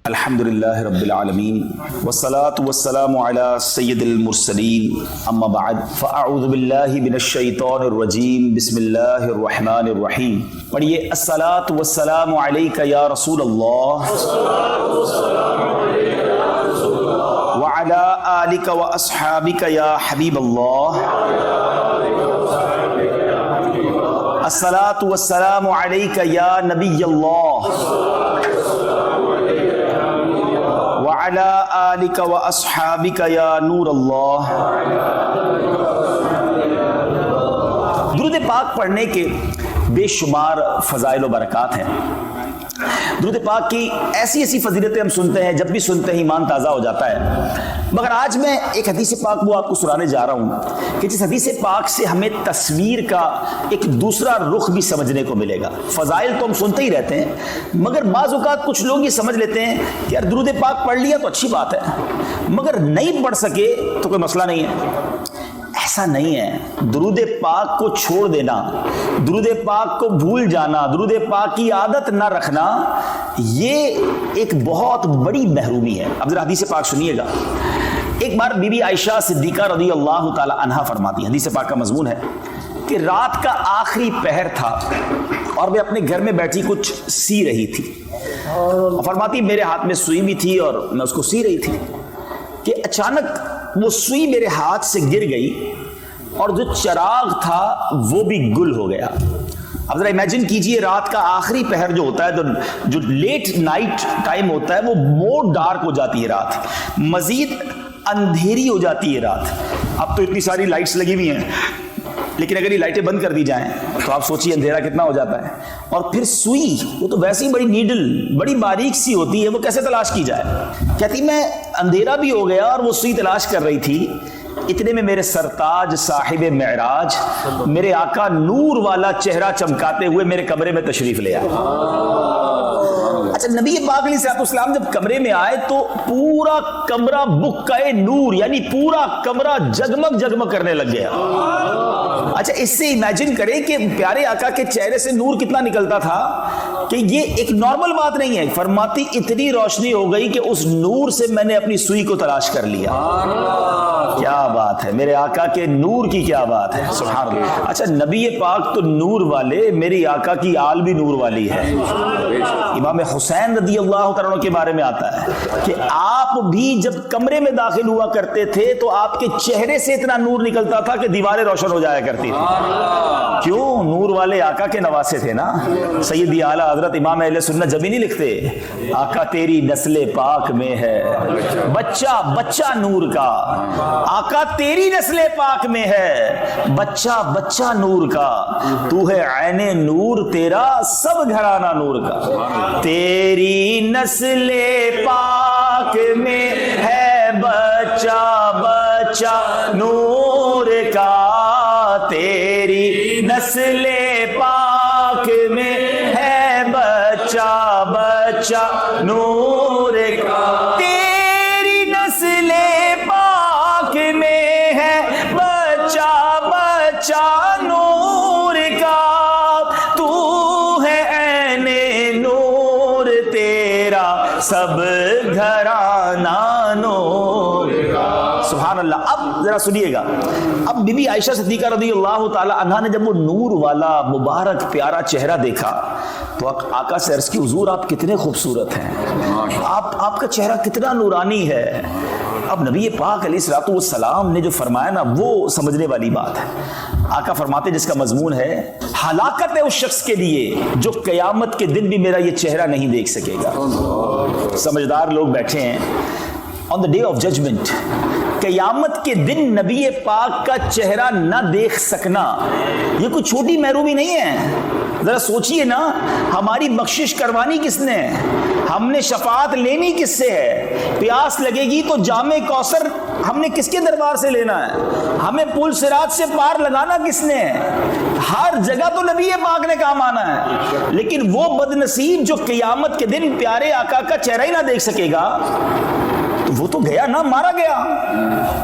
الحمدللہ رب العالمین والصلاة والسلام علی سید المرسلین اما بعد فاعوذ باللہ من الشیطان الرجیم بسم اللہ الرحمن الرحیم. پڑھیے الصلاة والسلام علیک یا رسول اللہ وعلی آلک واصحابک یا حبیب اللہ. الصلاة والسلام علیک یا نبی اللہ وعلی آلک واصحابک یا نور اللہ. درود پاک پڑھنے کے بے شمار فضائل و برکات ہیں. درود پاک کی ایسی ایسی فضیلتیں ہم سنتے ہیں، جب بھی سنتے ہیں ایمان تازہ ہو جاتا ہے. مگر آج میں ایک حدیث پاک وہ آپ کو سنانے جا رہا ہوں کہ جس حدیث پاک سے ہمیں تصویر کا ایک دوسرا رخ بھی سمجھنے کو ملے گا. فضائل تو ہم سنتے ہی رہتے ہیں، مگر بعض اوقات کچھ لوگ یہ سمجھ لیتے ہیں کہ یار درود پاک پڑھ لیا تو اچھی بات ہے، مگر نہیں پڑھ سکے تو کوئی مسئلہ نہیں ہے. ایسا نہیں ہے. درود پاک کو چھوڑ دینا، درود پاک کو بھول جانا، درود پاک کی عادت نہ رکھنا، یہ ایک بہت بڑی محرومی ہے. اب ذرا حدیث پاک سنیے گا. ایک بار بی بی عائشہ صدیقہ رضی اللہ تعالی عنہا فرماتی ہیں، حدیث پاک کا مضمون ہے کہ رات کا آخری پہر تھا اور میں اپنے گھر میں بیٹھی کچھ سی رہی تھی. فرماتی میرے ہاتھ میں سوئی بھی تھی اور میں اس کو سی رہی تھی کہ اچانک وہ سوئی میرے ہاتھ سے گر گئی اور جو چراغ تھا وہ بھی گل ہو گیا. اب ذرا امیجن کیجئے، رات کا آخری پہر جو ہوتا ہے، جو لیٹ نائٹ ٹائم ہوتا ہے، وہ مور ڈارک ہو جاتی ہے رات، مزید اندھیری ہو جاتی ہے رات. اب تو اتنی ساری لائٹس لگی ہوئی ہیں، لیکن اگر یہ لائٹیں بند کر دی جائیں تو آپ سوچیے اندھیرا کتنا ہو جاتا ہے. اور پھر سوئی، وہ تو ویسے ہی بڑی نیڈل بڑی باریک سی ہوتی ہے، وہ کیسے تلاش کی جائے. کہتی میں اندھیرا بھی ہو گیا اور وہ سوئی تلاش کر رہی تھی، اتنے میں میرے سرتاج صاحب معراج، میرے آقا نور والا چہرہ چمکاتے ہوئے میرے کمرے میں تشریف لے آئے. اچھا، نبی پاک علیہ الصلوۃ والسلام جب کمرے میں آئے تو پورا کمرہ بکائے نور، یعنی پورا کمرہ جگمگ جگمگ کرنے لگ گیا. اچھا، اس سے امیجن کریں کہ پیارے آقا کے چہرے سے نور کتنا نکلتا تھا کہ یہ ایک نارمل بات نہیں ہے. فرماتی اتنی روشنی ہو گئی کہ اس نور سے میں نے اپنی سوئی کو تلاش کر لیا. کیا بات ہے، میرے آقا کے نور کی کیا بات ہے، سبحان اللہ. اچھا، نبی پاک تو نور والے، میری آقا کی آل بھی نور والی ہے. امام حسین رضی اللہ تعالیٰ عنہ کے بارے میں آتا ہے کہ آپ بھی جب کمرے میں داخل ہوا کرتے تھے تو آپ کے چہرے سے اتنا نور نکلتا تھا کہ دیواریں روشن ہو جایا کرتی تھی. کیوں؟ نور والے آقا کے نواسے تھے نا. سیدی اعلیٰ حضرت امام اہل سنت جب ہی نہیں لکھتے آقا تیری نسل پاک میں ہے بچہ بچہ نور کا، آقا تیری نسل پاک میں ہے بچہ بچہ نور کا، تو ہے عین نور تیرا سب گھرانہ نور کا. تیری نسل پاک میں ہے بچہ بچہ نور کا، تیری نسل پاک میں ہے بچہ بچہ نور کا. تیری نسل پاک میں ہے بچہ بچہ نور کا، تو ہے عین نور تیرا سب گھرانہ نور کا. سبحان اللہ. اب ذرا سنیے گا. اب بی بی عائشہ صدیقہ رضی اللہ تعالی عنہا نے جب وہ نور والا مبارک پیارا چہرہ دیکھا تو آقا سے عرض کی حضور آپ کتنے خوبصورت ہیں، آپ کا چہرہ کتنا نورانی ہے. اب نبی پاک علیہ الصلوۃ والسلام نے جو فرمایا نا وہ سمجھنے والی بات ہے. آقا فرماتے جس کا مضمون ہے ہلاکت ہے اس شخص کے لیے جو قیامت کے دن بھی میرا یہ چہرہ نہیں دیکھ سکے گا. سمجھدار لوگ بیٹھے ہیں. آن دا ڈے آف ججمنٹ، قیامت کے دن نبی پاک کا چہرہ نہ دیکھ سکنا یہ کوئی چھوٹی محرومی نہیں ہے. ذرا سوچئے نا، ہماری بخشش کروانی کس نے، ہم نے شفاعت لینی کس سے ہے. پیاس لگے گی تو جام کوثر ہم نے کس کے دربار سے لینا ہے، ہمیں پل صراط سے پار لگانا کس نے ہے. ہر جگہ تو نبی پاک نے کام آنا ہے، لیکن وہ بد نصیب جو قیامت کے دن پیارے آقا کا چہرہ ہی نہ دیکھ سکے گا تو وہ تو گیا نا، مارا گیا.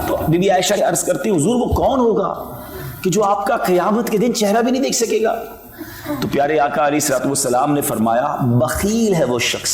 تو بی بی عائشہ عرض کرتی حضور وہ کون ہوگا کہ جو آپ کا قیامت کے دن چہرہ بھی نہیں دیکھ سکے گا. تو پیارے آقا علیہ الصلوۃ والسلام نے فرمایا بخیل ہے وہ شخص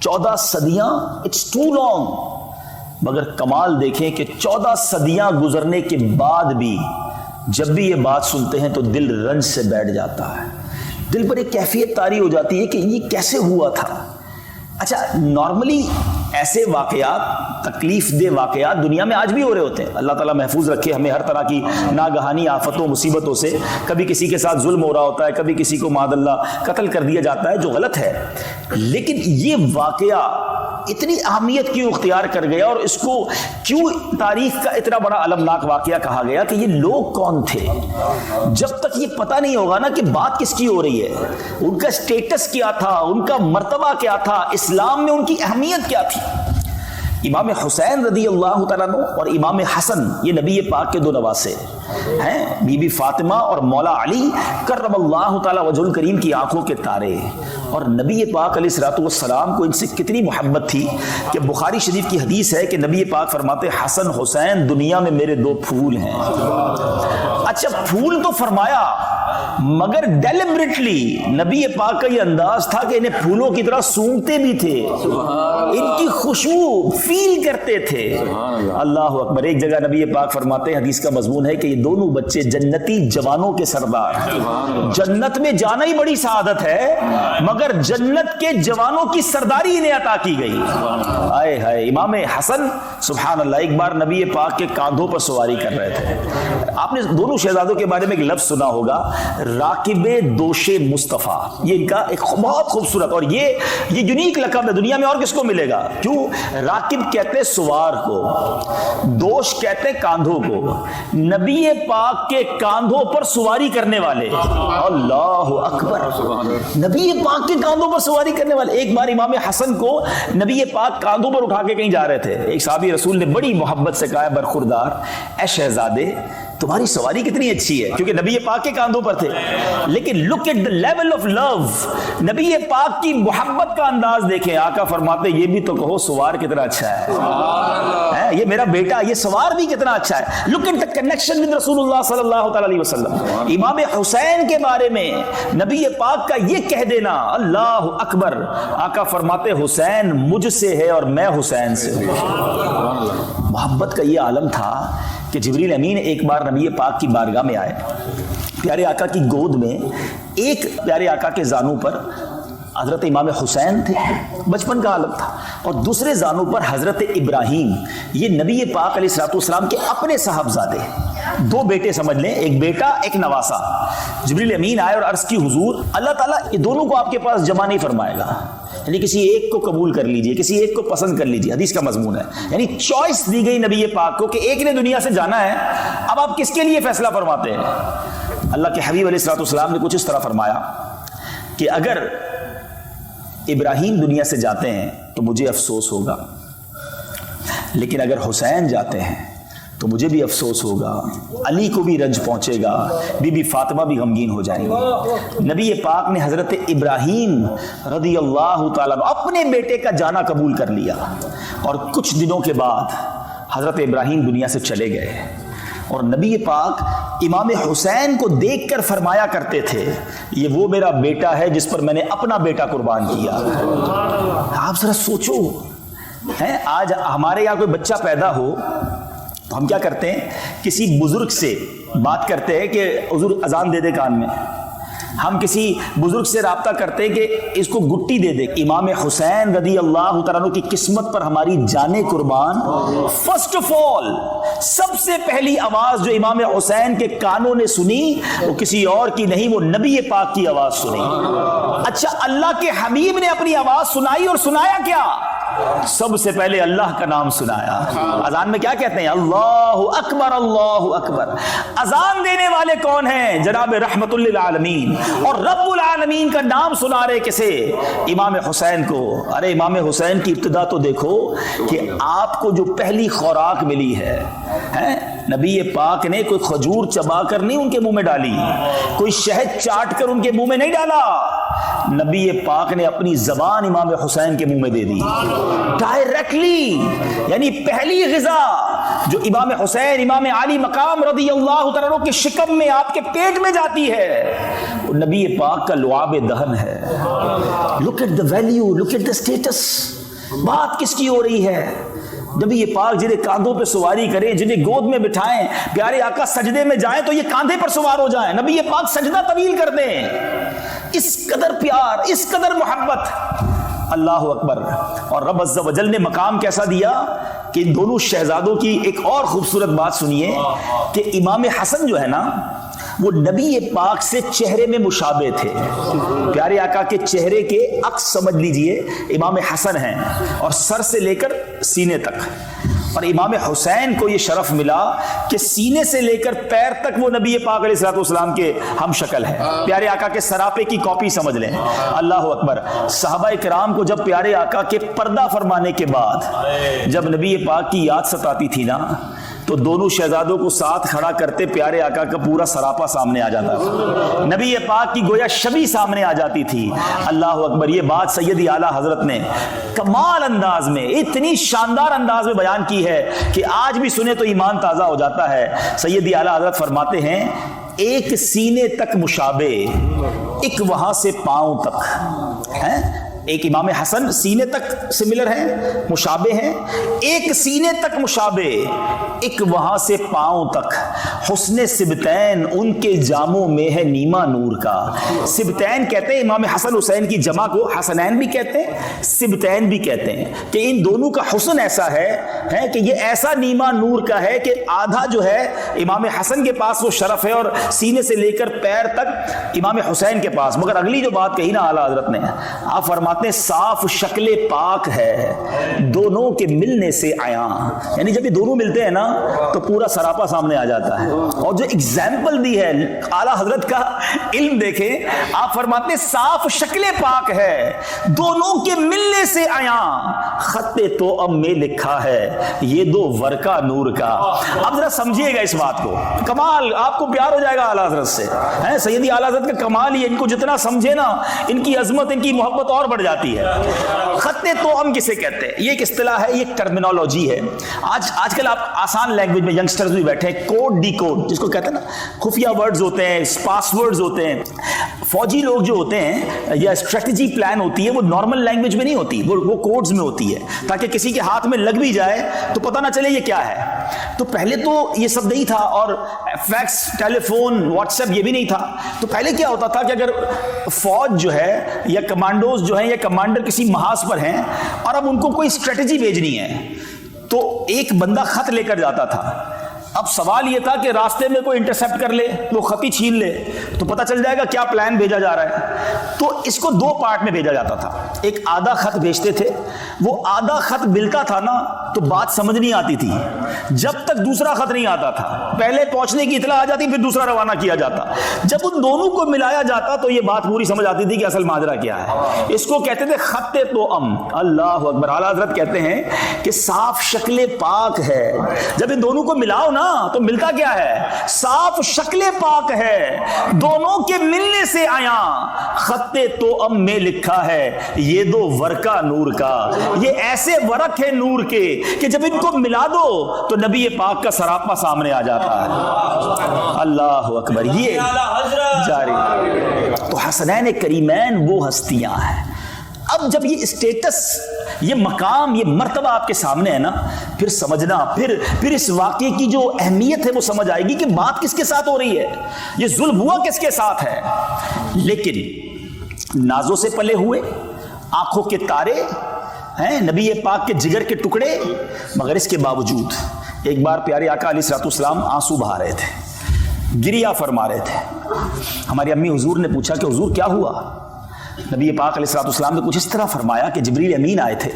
14 صدیاں، اٹس ٹو لانگ. مگر کمال دیکھیں کہ 14 صدیاں گزرنے کے بعد بھی جب بھی یہ بات سنتے ہیں تو دل رنج سے بیٹھ جاتا ہے، دل پر ایک کیفیت طاری ہو جاتی ہے کہ یہ کیسے ہوا تھا. اچھا، نارملی ایسے واقعات، تکلیف دہ واقعات دنیا میں آج بھی ہو رہے ہوتے ہیں. اللہ تعالیٰ محفوظ رکھے ہمیں ہر طرح کی ناگہانی آفتوں مصیبتوں سے. کبھی کسی کے ساتھ ظلم ہو رہا ہوتا ہے، کبھی کسی کو معاذ اللہ قتل کر دیا جاتا ہے، جو غلط ہے. لیکن یہ واقعہ اتنی اہمیت کیوں اختیار کر گیا اور اس کو کیوں تاریخ کا اتنا بڑا المناک واقعہ کہا گیا کہ یہ لوگ کون تھے؟ جب تک یہ پتہ نہیں ہوگا نا کہ بات کس کی ہو رہی ہے، ان کا سٹیٹس کیا تھا، ان کا مرتبہ کیا تھا، اسلام میں ان کی اہمیت کیا تھی. امام حسین رضی اللہ تعالیٰ عنہ اور امام حسن یہ نبی پاک کے دو نواسے ہیں، بی بی فاطمہ اور مولا علی کرم اللہ تعالیٰ وجہ الکریم کی آنکھوں کے تارے. اور نبی پاک علیہ الصلوۃ والسلام کو ان سے کتنی محبت تھی کہ بخاری شریف کی حدیث ہے کہ نبی پاک فرماتے حسن حسین دنیا میں میرے دو پھول ہیں. اچھا، پھول تو فرمایا مگر ڈیلیبریٹلی نبی پاک کا یہ انداز تھا کہ انہیں پھولوں کی طرح سونگتے بھی تھے، ان کی خوشبو فیل کرتے تھے. اللہ اکبر. ایک جگہ نبی پاک فرماتے ہیں، حدیث کا مضمون ہے کہ یہ دونوں بچے جنتی جوانوں کے سردار. جنت میں جانا ہی بڑی سعادت ہے مگر جنت کے جوانوں کی سرداری انہیں عطا کی گئی. آئے ہائے. امام حسن سبحان اللہ ایک بار نبی پاک کے کاندھوں پر سواری کر رہے تھے. آپ نے دونوں شہزادوں کے بارے میں ایک لفظ سنا ہوگا، راکب دوش مصطفیٰ. یہ ان کا ایک بہت خوبصورت اور یہ یونیک لقب ہے، دنیا میں اور کس کو ملے گا. کیوں؟ راکب کہتے سوار کو، دوش کہتے کاندھوں کو. نبی پاک کے کاندھوں پر سواری کرنے والے. اللہ اکبر. نبی پاک کے کاندھوں پر سواری کرنے والے. ایک بار امام حسن کو نبی پاک کاندھوں پر اٹھا کے کہیں جا رہے تھے. ایک صحابی رسول نے بڑی محبت سے کہا، برخوردار اے شہزادے تمہاری سواری کتنی اچھی ہے، کیونکہ نبی پاک کے کاندھوں پر تھے. لیکن look at the level of love، نبی پاک کی محبت کا انداز دیکھیں. آقا فرماتے یہ بھی تو کہو سوار کتنا اچھا ہے، یہ میرا بیٹا، یہ سوار بھی کتنا اچھا ہے. Look at the connection with رسول اللہ صلی اللہ تعالی علیہ وسلم. امام حسین کے بارے میں نبی پاک کا یہ کہہ دینا، اللہ اکبر. آقا فرماتے حسین مجھ سے ہے اور میں حسین سے ہوں. محبت کا یہ عالم تھا کہ جبریل امین ایک بار نبی پاک کی بارگاہ میں آئے. پیارے آقا کی گود میں ایک پیارے آقا کے زانوں پر حضرت امام حسین تھے، بچپن کا عالم تھا، اور دوسرے زانوں پر حضرت ابراہیم. یہ نبی پاک علیہ الصلوۃ والسلام کے اپنے صاحبزادے، دو بیٹے سمجھ لیں، ایک بیٹا ایک نواسا. جبریل امین آئے اور عرض کی حضور اللہ تعالیٰ یہ دونوں کو آپ کے پاس جمع نہیں فرمائے گا، یعنی کسی ایک کو قبول کر لیجئے، کسی ایک کو پسند کر لیجئے. حدیث کا مضمون ہے، یعنی چوائس دی گئی نبی پاک کو کہ ایک نے دنیا سے جانا ہے، اب آپ کس کے لیے فیصلہ فرماتے ہیں. اللہ کے حبیب علیہ الصلوۃ والسلام نے کچھ اس طرح فرمایا کہ اگر ابراہیم دنیا سے جاتے ہیں تو مجھے افسوس ہوگا، لیکن اگر حسین جاتے ہیں تو مجھے بھی افسوس ہوگا، علی کو بھی رنج پہنچے گا، بی بی فاطمہ بھی غمگین ہو جائیں گی. نبی پاک نے حضرت ابراہیم رضی اللہ تعالیٰ اپنے بیٹے کا جانا قبول کر لیا، اور کچھ دنوں کے بعد حضرت ابراہیم دنیا سے چلے گئے. اور نبی پاک امام حسین کو دیکھ کر فرمایا کرتے تھے یہ وہ میرا بیٹا ہے جس پر میں نے اپنا بیٹا قربان کیا. آپ ذرا سوچو، آج ہمارے یہاں کوئی بچہ پیدا ہو تو ہم کیا کرتے ہیں، کسی بزرگ سے بات کرتے ہیں کہ حضور اذان دے دے کان میں. ہم کسی بزرگ سے رابطہ کرتے ہیں کہ اس کو گٹی دے دے. امام حسین رضی اللہ تعالیٰ عنہ کی قسمت پر ہماری جانیں قربان. فرسٹ آف آل سب سے پہلی آواز جو امام حسین کے کانوں نے سنی وہ کسی اور کی نہیں، وہ نبی پاک کی آواز سنی. اچھا، اللہ کے حبیب نے اپنی آواز سنائی، اور سنایا کیا؟ سب سے پہلے اللہ کا نام سنایا. اذان میں کیا کہتے ہیں؟ اللہ اکبر اللہ اکبر. اذان دینے والے کون ہیں؟ جناب رحمت للعالمین. اور رب العالمین کا نام سنا رہے کسے؟ امام حسین کو. ارے امام حسین کی ابتدا تو دیکھو کہ آپ کو جو پہلی خوراک ملی ہے نبی پاک نے کوئی کھجور چبا کر نہیں ان کے منہ میں ڈالی، کوئی شہد چاٹ کر ان کے منہ میں نہیں ڈالا. نبی پاک نے اپنی زبان امام حسین کے منہ میں دے دی ڈائریکٹلی. یعنی پہلی غذا جو امام حسین امام علی مقام رضی اللہ تعالیٰ عنہ کے شکم میں آپ کے پیٹ میں جاتی ہے وہ نبی پاک کا لعاب دہن ہے. Look at the value, look at the status. بات کس کی ہو رہی ہے؟ نبی پاک جنہیں کاندھوں پہ سواری کریں, جنہیں گود میں بٹھائیں, پیارے آقا سجدے میں جائیں تو یہ کاندھے پر سوار ہو جائیں. نبی پاک سجدہ طویل کر دیں. اس قدر پیار, اس قدر محبت. اللہ اکبر. اور رب عز و جل نے مقام کیسا دیا کہ ان دونوں شہزادوں کی ایک اور خوبصورت بات سنیے کہ امام حسن جو ہے نا وہ نبی پاک سے چہرے میں مشابہ تھے. پیارے آقا کے چہرے کے عکس سمجھ لیجئے امام حسن ہیں, اور سر سے لے کر سینے تک. اور امام حسین کو یہ شرف ملا کہ سینے سے لے کر پیر تک وہ نبی پاک علیہ الصلوۃ والسلام کے ہم شکل ہیں. پیارے آقا کے سراپے کی کاپی سمجھ لیں. اللہ اکبر. صحابہ کرام کو جب پیارے آقا کے پردہ فرمانے کے بعد جب نبی پاک کی یاد ستاتی تھی نا تو دونوں شہزادوں کو ساتھ کھڑا کرتے پیارے آقا کا پورا سراپا سامنے آ جاتا تھا. نبی پاک کی گویا شبی سامنے آ جاتی تھی. اللہ اکبر. یہ بات سیدی اعلیٰ حضرت نے کمال انداز میں, اتنی شاندار انداز میں بیان کی ہے کہ آج بھی سنے تو ایمان تازہ ہو جاتا ہے. سیدی اعلیٰ حضرت فرماتے ہیں ایک سینے تک مشابہ, ایک وہاں سے پاؤں تک ہے. ایک امام حسن سینے تک سملر ہیں, مشابہ ہیں. ایک سینے تک مشابہ, ایک وہاں سے پاؤں تک. حسن سبتین ان کے جاموں میں ہے نیما نور کا. سبتین کہتے ہیں امام حسن حسین کی جمع کو حسنین بھی کہتے ہیں, سبتین بھی کہتے ہیں کہ ان دونوں کا حسن ایسا ہے کہ یہ ایسا نیما نور کا ہے کہ آدھا جو ہے امام حسن کے پاس وہ شرف ہے اور سینے سے لے کر پیر تک امام حسین کے پاس. مگر اگلی جو بات کہی نا اعلیٰ حضرت نے, آپ فرماتے صاف شکل پاک ہے دونوں کے ملنے سے عیاں. یعنی جب یہ دونوں ملتے ہیں نا تو پورا سراپا سامنے آ جاتا ہے. اور جو اگزامپل دی ہے اعلیٰ حضرت کا علم دیکھیں, آپ فرماتے ہیں صاف شکل پاک ہے دونوں کے ملنے سے عیاں, خط تو اب میں لکھا ہے یہ دو ورقہ نور کا. اب ذرا سمجھیے گا اس بات کو, کمال آپ کو پیار ہو جائے گا اعلیٰ حضرت سے. سیدی اعلیٰ حضرت کا کمال ہی ان کو جتنا سمجھے نا ان کی عظمت ان کی محبت اور بڑھ جاتی ہے. خط توأم کسے کہتے ہیں؟ یہ ایک اصطلاح ہے, یہ ٹرمینالوجی ہے. آج کل آپ آسان لینگویج میں ینگسٹرز بھی بیٹھے ہیں, کوڈ ڈی کوڈ جس کو کہتے ہیں نا, خفیہ ورڈز ہوتے ہیں, پاس ورڈز ہوتے ہیں. فوجی لوگ جو ہوتے ہیں یا اسٹریٹجی پلان ہوتی ہے وہ نارمل لینگویج میں نہیں ہوتی, وہ کوڈز میں ہوتی ہے تاکہ کسی کے ہاتھ میں لگ بھی جائے تو پتہ نہ چلے یہ کیا ہے. تو پہلے تو یہ سب نہیں تھا, اور فیکس, ٹیلی فون, واٹس ایپ یہ بھی نہیں تھا. تو پہلے کیا ہوتا تھا کہ اگر فوج جو ہے یا کمانڈوز جو ہیں یا کمانڈر کسی محاذ پر ہیں اور اب ان کو کوئی اسٹریٹجی بھیجنی ہے تو ایک بندہ خط لے کر جاتا تھا. اب سوال یہ تھا کہ راستے میں کوئی انٹرسیپٹ کر لے تو خط ہی چھین لے تو پتہ چل جائے گا کیا پلان بھیجا جا رہا ہے. تو اس کو دو پارٹ میں بھیجا جاتا تھا. ایک آدھا خط بھیجتے تھے, وہ آدھا خط ملتا تھا نا تو بات سمجھ نہیں آتی تھی جب تک دوسرا خط نہیں آتا تھا. پہلے پہنچنے کی اطلاع آ جاتی پھر دوسرا روانہ کیا جاتا. جب ان دونوں کو ملایا جاتا تو یہ بات پوری سمجھ آتی تھی کہ اصل ماجرا کیا ہے. اس کو کہتے تھے خط توأم. اللہ اکبر. اعلیٰ حضرت کہتے ہیں کہ صاف شکل پاک ہے. جب ان دونوں کو ملاؤ نا تو ملتا کیا ہے؟ صاف شکل پاک ہے دونوں کے ملنے سے عیاں, خط توأم میں لکھا ہے یہ دو ورقہ نور کا. یہ ایسے ورق ہے نور کے کہ جب ان کو ملا دو تو نبی پاک کا سراپا سامنے آ جاتا ہے. اللہ اکبر. یہ جاری. تو حسنین کریمین وہ ہستیاں ہیں. اب جب یہ اسٹیٹس, یہ مقام, یہ مرتبہ آپ کے سامنے ہے نا, پھر سمجھنا, پھر اس واقعے کی جو اہمیت ہے وہ سمجھ آئے گی کہ بات کس کے ساتھ ہو رہی ہے, یہ ظلم ہوا کس کے ساتھ ہے. لیکن نازوں سے پلے ہوئے, آنکھوں کے تارے ہیں, نبی پاک کے جگر کے ٹکڑے, مگر اس کے باوجود ایک بار پیارے آقا علیہ الصلوۃ والسلام آنسو بہا رہے تھے, گریہ فرما رہے تھے. ہماری امی حضور نے پوچھا کہ حضور کیا ہوا؟ نبی پاک علیہ الصلوۃ والسلام نے کچھ اس طرح فرمایا کہ جبریل امین آئے تھے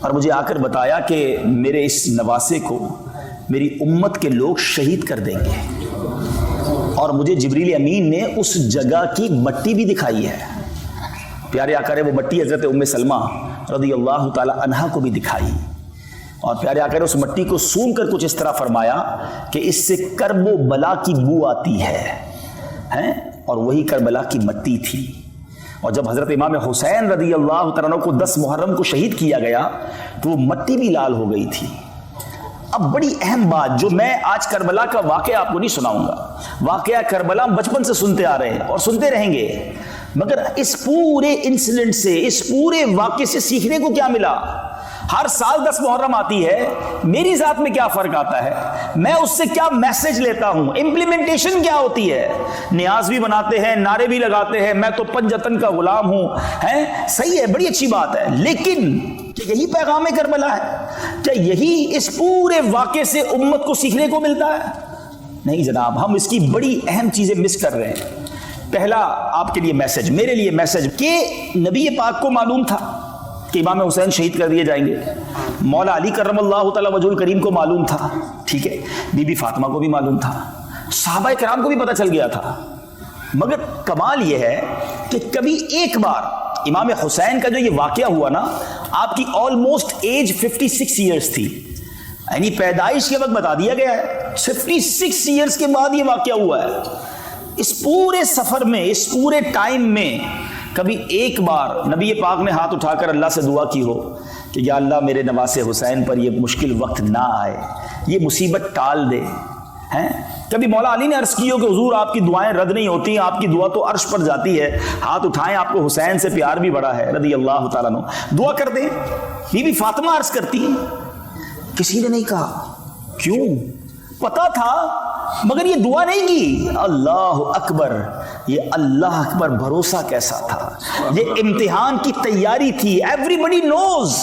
اور مجھے آ کر بتایا کہ میرے اس نواسے کو میری امت کے لوگ شہید کر دیں گے. اور مجھے جبریل امین نے اس جگہ کی مٹی بھی دکھائی ہے. پیارے آقا نے وہ مٹی حضرت ام سلمہ رضی اللہ تعالی عنہا کو بھی دکھائی, اور پیارے آقا نے اس مٹی کو سون کر کچھ اس طرح فرمایا کہ اس سے کرب و بلا کی بو آتی ہے, اور وہی کربلا کی مٹی تھی. اور جب حضرت امام حسین رضی اللہ تعالیٰ عنہ کو 10 محرم کو شہید کیا گیا تو وہ مٹی بھی لال ہو گئی تھی. اب بڑی اہم بات جو میں آج کربلا کا واقعہ آپ کو نہیں سناؤں گا. واقعہ کربلا ہم بچپن سے سنتے آ رہے ہیں اور سنتے رہیں گے, مگر اس پورے انسیڈنٹ سے, اس پورے واقعے سے سیکھنے کو کیا ملا؟ ہر سال 10 محرم آتی ہے, میری ذات میں کیا فرق آتا ہے؟ میں اس سے کیا میسج لیتا ہوں؟ امپلیمنٹیشن کیا ہوتی ہے؟ نیاز بھی بناتے ہیں, نعرے بھی لگاتے ہیں, میں تو پنجتن کا غلام ہوں, صحیح ہے, بڑی اچھی بات ہے, لیکن کیا یہی پیغام کربلا ہے؟ کیا یہی اس پورے واقعے سے امت کو سیکھنے کو ملتا ہے؟ نہیں جناب, ہم اس کی بڑی اہم چیزیں مس کر رہے ہیں. پہلا آپ کے لیے میسج, میرے لیے میسج, کہ نبی پاک کو معلوم تھا کہ امام حسین شہید کر دیے جائیں گے. مولا علی کرم اللہ تعالی وجہ الکریم کو معلوم تھا, ٹھیک ہے, بی بی فاطمہ کو بھی معلوم تھا, صحابہ کرام کو بھی پتہ چل گیا تھا. مگر کمال یہ ہے کہ کبھی ایک بار امام حسین کا جو یہ واقعہ ہوا نا, آپ کی آلموسٹ ایج 56 ایئرز تھی, یعنی پیدائش کے وقت بتا دیا گیا ہے, 56 ایئرز کے بعد یہ واقعہ ہوا ہے. اس پورے سفر میں, اس پورے ٹائم میں کبھی ایک بار نبی پاک نے ہاتھ اٹھا کر اللہ سے دعا کی ہو کہ یا اللہ میرے نواسے حسین پر یہ مشکل وقت نہ آئے, یہ مصیبت ٹال دے؟ کبھی مولا علی نے عرض کی ہو کہ حضور آپ کی دعائیں رد نہیں ہوتی, آپ کی دعا تو عرش پر جاتی ہے, ہاتھ اٹھائیں, آپ کو حسین سے پیار بھی بڑا ہے رضی اللہ تعالیٰ عنہ, دعا کر دیں. بی بی فاطمہ عرض کرتی ہیں, کسی نے نہیں کہا. کیوں؟ پتا تھا مگر یہ دعا نہیں کی. اللہ اکبر, یہ اللہ اکبر بھروسہ کیسا تھا, یہ امتحان کی تیاری تھی. ایوری بڈی نوز,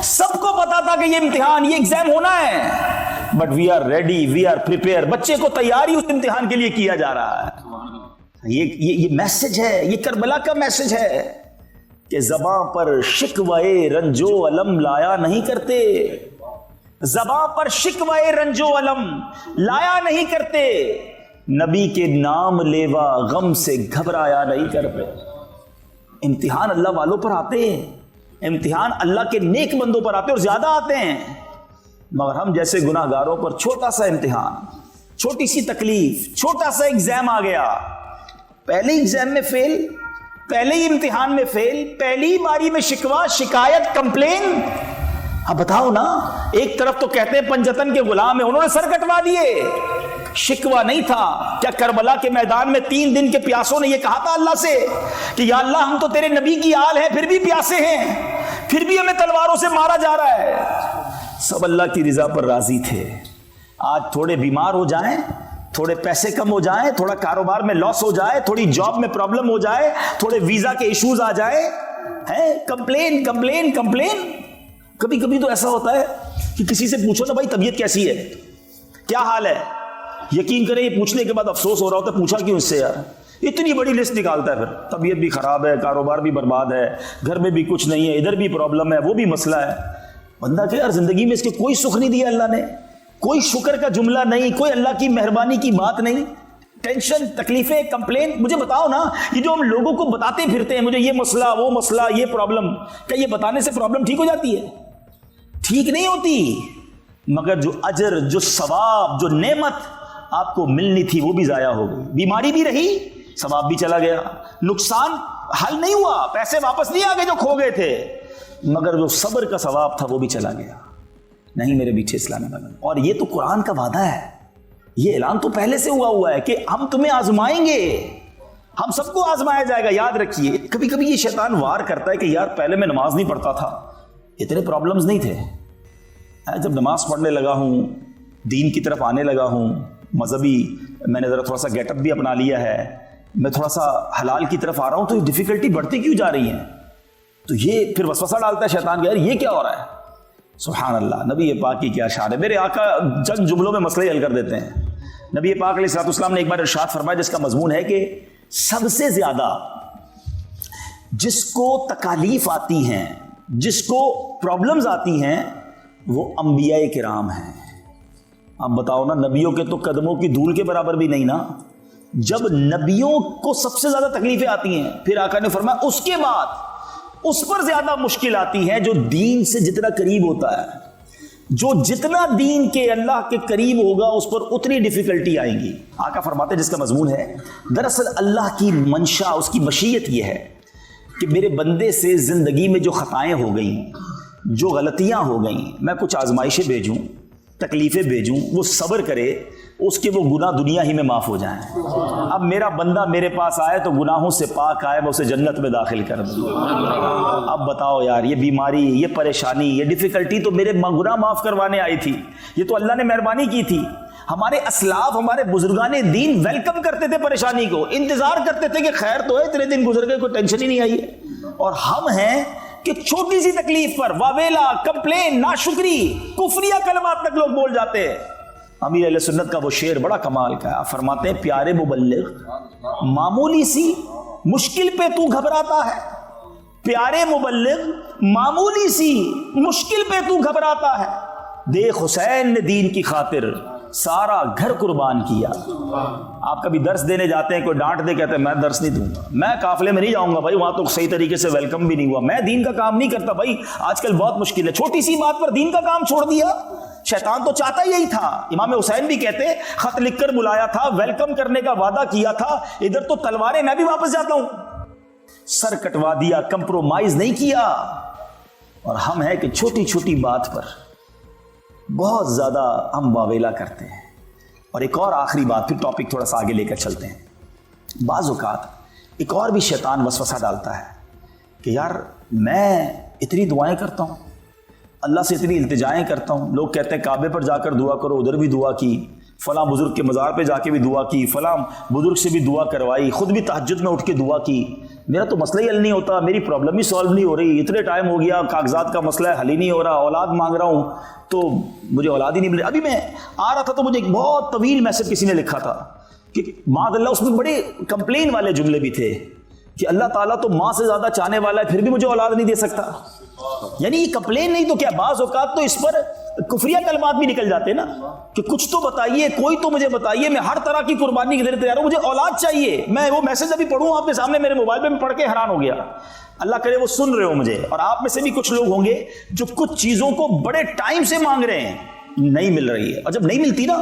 سب کو پتا تھا کہ یہ امتحان, یہ ایگزام ہونا ہے, but we are ready, we are prepare. بچے کو تیاری اس امتحان کے لیے کیا جا رہا ہے. یہ میسج ہے, یہ کربلا کا میسج ہے کہ زباں پر شکوے رنجو علم لایا نہیں کرتے, زباں پر شکوے رنجو علم لایا نہیں کرتے, نبی کے نام لیوا غم سے گھبرایا نہیں کرتے. امتحان اللہ والوں پر آتے ہیں, امتحان اللہ کے نیک بندوں پر آتے ہیں اور زیادہ آتے ہیں, مگر ہم جیسے گناہ گاروں پر چھوٹا سا امتحان, چھوٹی سی تکلیف, چھوٹا سا ایگزام آ گیا, پہلے ایگزام میں فیل, پہلے ہی امتحان میں فیل, پہلی باری میں شکوہ, شکایت, کمپلین. اب بتاؤ نا, ایک طرف تو کہتے ہیں پنجتن کے غلام ہیں, انہوں نے سر کٹوا دیے, شکوہ نہیں تھا. کیا کربلا کے میدان میں 3 دن کے پیاسوں نے یہ کہا تھا اللہ سے کہ یا اللہ ہم تو تیرے نبی کی آل ہیں, پھر بھی پیاسے ہیں, پھر بھی ہمیں تلواروں سے مارا جا رہا ہے؟ سب اللہ کی رضا پر راضی تھے. آج تھوڑے بیمار ہو جائیں, تھوڑے پیسے کم ہو جائیں, تھوڑا کاروبار میں لاس ہو جائے, تھوڑی جاب میں پرابلم ہو جائے, تھوڑے ویزا کے ایشوز آ جائے, کمپلین کمپلین کمپلین. کبھی کبھی تو ایسا ہوتا ہے کہ کسی سے پوچھو نا بھائی طبیعت کیسی ہے, کیا حال ہے, یقین کریں یہ پوچھنے کے بعد افسوس ہو رہا ہوتا ہے پوچھا کیوں اس سے یار, اتنی بڑی لسٹ نکالتا ہے, پھر طبیعت بھی خراب ہے, کاروبار بھی برباد ہے, گھر میں بھی کچھ نہیں ہے, ادھر بھی پرابلم ہے, وہ بھی مسئلہ ہے. بندہ کہ یار زندگی میں اس کے کوئی سکھ نہیں دیا اللہ نے, کوئی شکر کا جملہ نہیں, کوئی اللہ کی مہربانی کی بات نہیں, ٹینشن, تکلیفیں, کمپلین. مجھے بتاؤ نا, یہ جو ہم لوگوں کو بتاتے پھرتے ہیں مجھے یہ مسئلہ, وہ مسئلہ, یہ پرابلم, کیا یہ بتانے سے پرابلم ٹھیک ہو جاتی ہے؟ ٹھیک نہیں ہوتی. مگر جو اجر, جو ثواب, جو نعمت آپ کو ملنی تھی وہ بھی ضائع ہو گئی. بیماری بھی رہی, ثواب بھی چلا گیا, نقصان حل نہیں ہوا, پیسے واپس نہیں آ گئے جو کھو گئے تھے, مگر جو صبر کا ثواب تھا وہ بھی چلا گیا. نہیں میرے میٹھے اسلامی بھائیوں, اور یہ تو قرآن کا وعدہ ہے, یہ اعلان تو پہلے سے ہوا ہے کہ ہم تمہیں آزمائیں گے, ہم سب کو آزمایا جائے گا. یاد رکھیے, کبھی کبھی یہ شیطان وار کرتا ہے کہ یار پہلے میں نماز نہیں پڑھتا تھا, اتنے پرابلمز نہیں تھے, جب نماز پڑھنے لگا ہوں, دین کی طرف آنے لگا ہوں, مذہبی میں نے ذرا تھوڑا سا گیٹ اپ بھی اپنا لیا ہے, میں تھوڑا سا حلال کی طرف آ رہا ہوں, تو ڈیفیکلٹی بڑھتی کیوں جا رہی ہیں؟ تو یہ پھر وسوسہ ڈالتا ہے شیطان کہ یار یہ کیا ہو رہا ہے. سبحان اللہ, نبی پاک کی کیا شان ہے. میرے آقا چند جملوں میں مسئلے حل کر دیتے ہیں. نبی پاک علیہ الصلوۃ والسلام نے ایک بار ارشاد فرمایا جس کا مضمون ہے کہ سب سے زیادہ جس کو تکالیف آتی ہیں, جس کو پرابلمز آتی ہیں, وہ انبیاء کرام ہیں. اب بتاؤ نا, نبیوں کے تو قدموں کی دھول کے برابر بھی نہیں نا. جب نبیوں کو سب سے زیادہ تکلیفیں آتی ہیں, پھر آقا نے فرمایا اس کے بعد اس پر زیادہ مشکل آتی ہے جو دین سے جتنا قریب ہوتا ہے, جو جتنا دین کے اللہ کے قریب ہوگا اس پر اتنی ڈیفیکلٹی آئیں گی. آقا فرماتے ہیں جس کا مضمون ہے, دراصل اللہ کی منشا, اس کی مشیت یہ ہے کہ میرے بندے سے زندگی میں جو خطائیں ہو گئیں، جو غلطیاں ہو گئیں، میں کچھ آزمائشیں بھیجوں، تکلیفیں بھیجوں، وہ صبر کرے، اس کے وہ گناہ دنیا ہی میں معاف ہو جائیں۔ اب میرا بندہ میرے پاس آئے تو گناہوں سے پاک آئے، میں اسے جنت میں داخل کر دوں۔ اب بتاؤ یار، یہ بیماری، یہ پریشانی، یہ ڈیفیکلٹی تو میرے گناہ معاف کروانے آئی تھی، یہ تو اللہ نے مہربانی کی تھی۔ ہمارے اسلاف، ہمارے بزرگان دین ویلکم کرتے تھے پریشانی کو، انتظار کرتے تھے کہ خیر تو ہے، اتنے دن گزر گئے، کوئی ٹینشن ہی نہیں آئی ہے۔ اور ہم ہیں کہ چھوٹی سی تکلیف پر واویلا، کمپلین، ناشکری، کفریہ کلمات تک لوگ بول جاتے ہیں۔ امیر اہل سنت کا وہ شعر بڑا کمال کا ہے، آپ فرماتے ہیں پیارے مبلغ معمولی سی مشکل پہ تو گھبراتا ہے، پیارے مبلغ معمولی سی مشکل پہ تو گھبراتا ہے، دیکھ حسین نے دین کی خاطر سارا گھر قربان کیا۔ آپ کبھی درس دینے جاتے ہیں، کوئی ڈانٹ دے، کہتے ہیں میں درس نہیں دوں گا، میں قافلے میں نہیں جاؤں گا بھائی، وہاں تو صحیح طریقے سے ویلکم بھی نہیں ہوا، میں دین کا کام نہیں کرتا بھائی، آج کل بہت مشکل ہے، چھوٹی سی بات پر دین کا کام چھوڑ دیا۔ شیطان تو چاہتا یہی تھا، امام حسین بھی کہتے خط لکھ کر بلایا تھا، ویلکم کرنے کا وعدہ کیا تھا، ادھر تو تلواریں، میں بھی واپس جاتا ہوں، سر کٹوا دیا، کمپرومائز نہیں کیا۔ اور ہم ہیں کہ چھوٹی چھوٹی بات پر بہت زیادہ ہم واویلا کرتے ہیں۔ اور ایک اور آخری بات، پھر ٹاپک تھوڑا سا آگے لے کر چلتے ہیں۔ بعض اوقات ایک اور بھی شیطان وسوسہ ڈالتا ہے کہ یار میں اتنی دعائیں کرتا ہوں، اللہ سے اتنی التجائیں کرتا ہوں، لوگ کہتے ہیں کعبے پر جا کر دعا کرو، ادھر بھی دعا کی، فلاں بزرگ کے مزار پہ جا کے بھی دعا کی، فلاں بزرگ سے بھی دعا کروائی، خود بھی تہجد میں اٹھ کے دعا کی، میرا تو مسئلہ ہی حل نہیں ہوتا، میری پرابلم ہی سالو نہیں ہو رہی، اتنے ٹائم ہو گیا، کاغذات کا مسئلہ ہے، حل ہی نہیں ہو رہا، اولاد مانگ رہا ہوں تو مجھے اولاد ہی نہیں مل رہی۔ ابھی میں آ رہا تھا تو مجھے ایک بہت طویل میسج کسی نے لکھا تھا کہ معاذ اللہ، اس میں بڑے کمپلین والے جملے بھی تھے کہ اللہ تعالیٰ تو ماں سے زیادہ چاہنے والا ہے، پھر بھی مجھے اولاد نہیں دے سکتا۔ یعنی یہ کمپلین نہیں تو کیا، بعض اوقات تو اس پر کفریہ کلمات بھی نکل جاتے نا کہ کچھ تو بتائیے، کوئی تو مجھے بتائیے، میں ہر طرح کی قربانی کے لیے تیار ہوں، مجھے اولاد چاہیے۔ میں وہ میسج ابھی پڑھوں آپ کے سامنے میرے موبائل پہ، میں پڑھ کے حیران ہو گیا، اللہ کرے وہ سن رہے ہو مجھے، اور آپ میں سے بھی کچھ لوگ ہوں گے جو کچھ چیزوں کو بڑے ٹائم سے مانگ رہے ہیں، نہیں مل رہی ہے، اور جب نہیں ملتی نا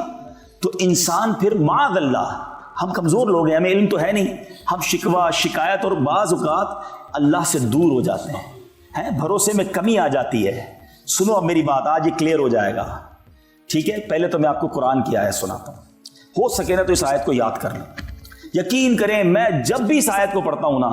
تو انسان پھر معاذ اللہ، ہم کمزور لوگ ہیں، ہمیں علم تو ہے نہیں، ہم شکوہ، شکایت اور بعض اوقات اللہ سے دور ہو جاتے ہیں، بھروسے میں کمی آ جاتی ہے۔ سنو اب میری بات، آج یہ کلیئر ہو جائے گا، ٹھیک ہے؟ پہلے تو میں آپ کو قرآن کی آیت سناتا ہوں، ہو سکے نا تو اس آیت کو یاد کر لیں۔ یقین کریں میں جب بھی اس آیت کو پڑھتا ہوں نا